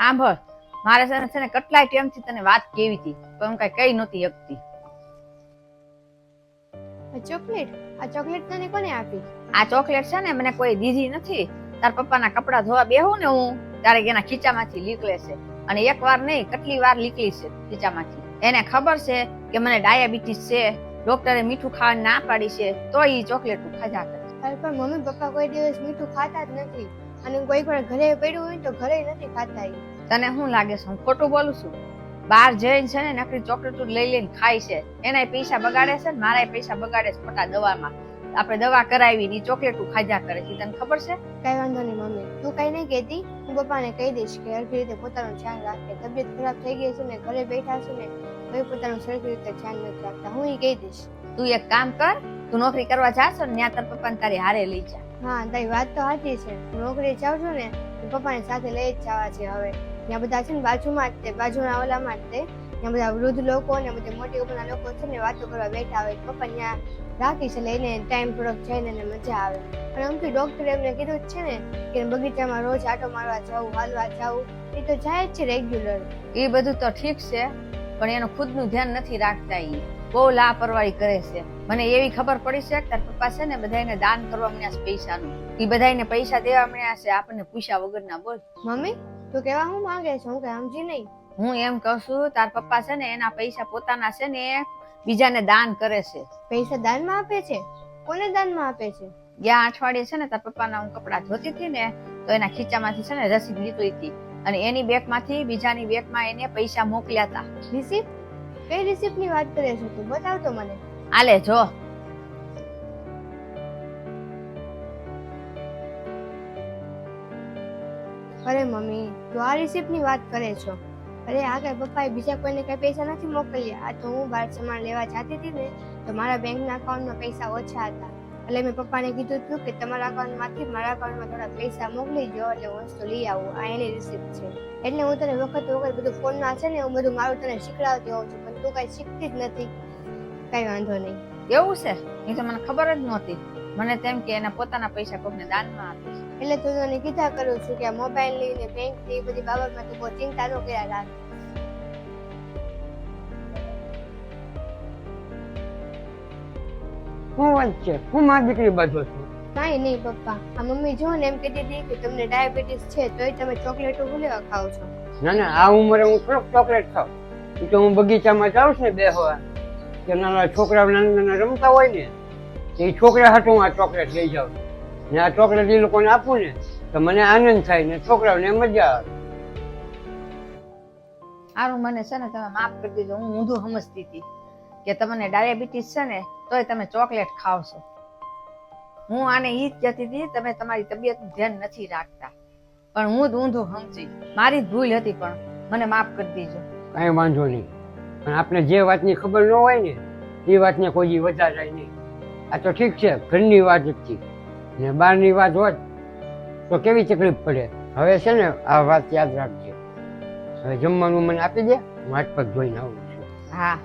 સાંભળ, મારે છે ને કેટલાય ટાઈમથી તને વાત કેવી હતી પણ હું કઈ કઈ નહોતી શકતી. આ ચોકલેટ તને કોને આપી? આ ચોકલેટ છે ને મને કોઈ દીધી નથી. તાર પપ્પાના કપડા ધોવા બેહું ને હું ત્યારે એના ખીચામાંથી નીકળે છે, અને એક વાર નહીં કેટલી વાર નીકળી છે ખીચામાંથી. એને ખબર છે કે મને ડાયાબિટીસ છે, ડોક્ટરે મીઠું ખાવાની ના પાડી છે, તો એ ચોકલેટ ખાધા કરે. અરે પણ મમ્મી પપ્પા કોઈ દિવસ મીઠું ખાતા જ નથી, અને કોઈ પણ ઘરે પડ્યું હોય તો ઘરે નથી ખાતા. તને શું લાગે છે હું ખોટું બોલું છું? બહાર જઈને છે ને નકરી ચોકલેટ લઈ લઈને ખાય છે, એના પૈસા બગાડે છે, મારા પૈસા બગાડે છે ખોટા દવામાં. આપણે દવા કરાવી ની ચોકલેટ ખાધા કરે છે, તને ખબર છે? કઈ વાંધો નહીં મમ્મી, તું કઈ નહીં કહેતી. હું પપ્પાને કહી દઈશ કે હરખી રીતે પોતાનું ધ્યાન રાખે. તબિયત ખરાબ થઈ ગઈ છે ને ઘરે બેઠા છે ને કોઈ પોતાનું સરખી રીતે ધ્યાન નથી રાખતા. હું એ કહી દઈશ. તું એક કામ કર, તું નોકરી કરવા જાશ ને ત્યાં તાર પપ્પાને તારી હારે લઈ જા. હા, તારી વાત તો સાચી છે. નોકરી જાઉં છું ને તો પપ્પાને સાથે લઈ જ જવા છે. હવે ત્યાં બધા છે ને બાજુમાં જ તે બાજુના ઓલામાં જ તે ત્યાં બધા વૃદ્ધ લોકો ને બધા મોટી ઉંમરના લોકો છે ને વાતો કરવા બેઠા હોય. પપ્પા ત્યાં રાખી છે લઈને ટાઈમ થોડોક જઈને એને મજા આવે. અને આમથી ડોક્ટરે એમને કીધું જ છે ને કે બગીચામાં રોજ આટો મારવા જવું, હાલવા જવું. એ તો જાય જ છે રેગ્યુલર. એ બધું તો ઠીક છે પણ એનું ખુદનું ધ્યાન નથી રાખતા. એ બહુ લાપરવાહી કરે છે. મને એવી ખબર પડી છે કે તાર પપ્પા છે ને બધાને દાન કરવા મળ્યા છે પૈસાનું. એ બધાને પૈસા દેવા મળ્યા છે આપણને પૂછ્યા વગરના. બોલ મમ્મી, તું કેવા હું માંગે છે? હું કઈ સમજી નહીં. હું એમ કહું છું તાર પપ્પા છે ને એના પૈસા પોતાના છે ને બીજાને દાન કરે છે. પૈસા દાનમાં આપે છે? કોને દાનમાં આપે છે? ગયા અઠવાડિયે છે ને તાર પપ્પાના હું કપડા ધોતી હતી ને તો એના ખીચામાંથી છે ને રસીદ નીકળી હતી, અને એની બેગમાંથી બીજાની બેગમાં એને પૈસા મોકલ્યા હતા. રિસિપ્ટ? કઈ રિસિપ્ટ ની વાત કરે છે તું? બતાવ તો મને. આલે જો. અરે મમ્મી, તું આ રિસિપ્ટ ની વાત કરે છો? અરે આ કઈ પપ્પાએ બીજા કોઈને કઈ પૈસા નથી મોકલ્યા. આ તો હું બહાર સામાન લેવા જતી હતી ને તો મારા બેંકના અકાઉન્ટમાં પૈસા ઓછા હતા, એટલે મેં પપ્પાને કીધું હતું કે તમારા અકાઉન્ટમાંથી મારા અકાઉન્ટમાં થોડા પૈસા મોકલી દો એટલે હું વસ્તુ લઈ આવું. આ એની રિસિપ્ટ છે. એટલે હું તને વખત વખત બધું ફોનમાં છે ને હું બધું મારું તને શીખડાવતી હોઉં છું, પણ તું કઈ શીખતી જ નથી. કઈ વાંધો નહીં. એવું છે? એ તો મને ખબર જ નહોતી. મને તેમ કે એના પોતાના પૈસા કોઈને દાનમાં આપે છે. એટલે તું તને કીધા કરું છું કે આ મોબાઈલ ની ને બેંક ની બધી બાબતમાં તું કોઈ ચિંતા ન કર્યા રાખ. શું વાત છે? હું મારી દીકરી બાજુ છું. કાંઈ નહીં પપ્પા, આ મમ્મી જો ને એમ કહેતી હતી કે તમને ડાયાબિટીસ છે તોય તમે ચોકલેટો ભૂલેવા ખાવ છો. ના ના, આ ઉંમરે હું થોડોક ચોકલેટ ખાઉં. એ તો હું બગીચામાં જાઉં છું ને બેસવા, કે નાના છોકરાઓ નાના નાના રમતા હોય ને એ છોકરા હાટું હું આ ચોકલેટ લઈ જાઉં ને આ ચોકલેટ એ લોકોને આપું ને તો મને આનંદ થાય ને છોકરાઓને મજા આવે. સારું, મને છે ને તમે માફ કરી દીધો. હું ઊંધું સમજતી હતી કે તમને ડાયાબિટીસ છે ને તોય તમે ચોકલેટ ખાવ છો. હું આને ઈ જ કહેતી હતી તમે તમારી તબિયતનું ધ્યાન નથી રાખતા, પણ હું જ ઊંધું સમજી. મારી જ ભૂલ હતી, પણ મને માફ કરી દીજો. કાંઈ વાંધો નહીં, પણ આપણે જે વાતની ખબર ન હોય ને એ વાતને કોઈ વધારાય નહીં. આ તો ઠીક છે, ઘરની વાત જ છે ને બહારની વાત હોત તો કેવી તકલીફ પડે. હવે છે ને આ વાત યાદ રાખજે. હવે જમવાનું મને આપી દે, હું હાથ પગ ધોઈને આવું છું. હા.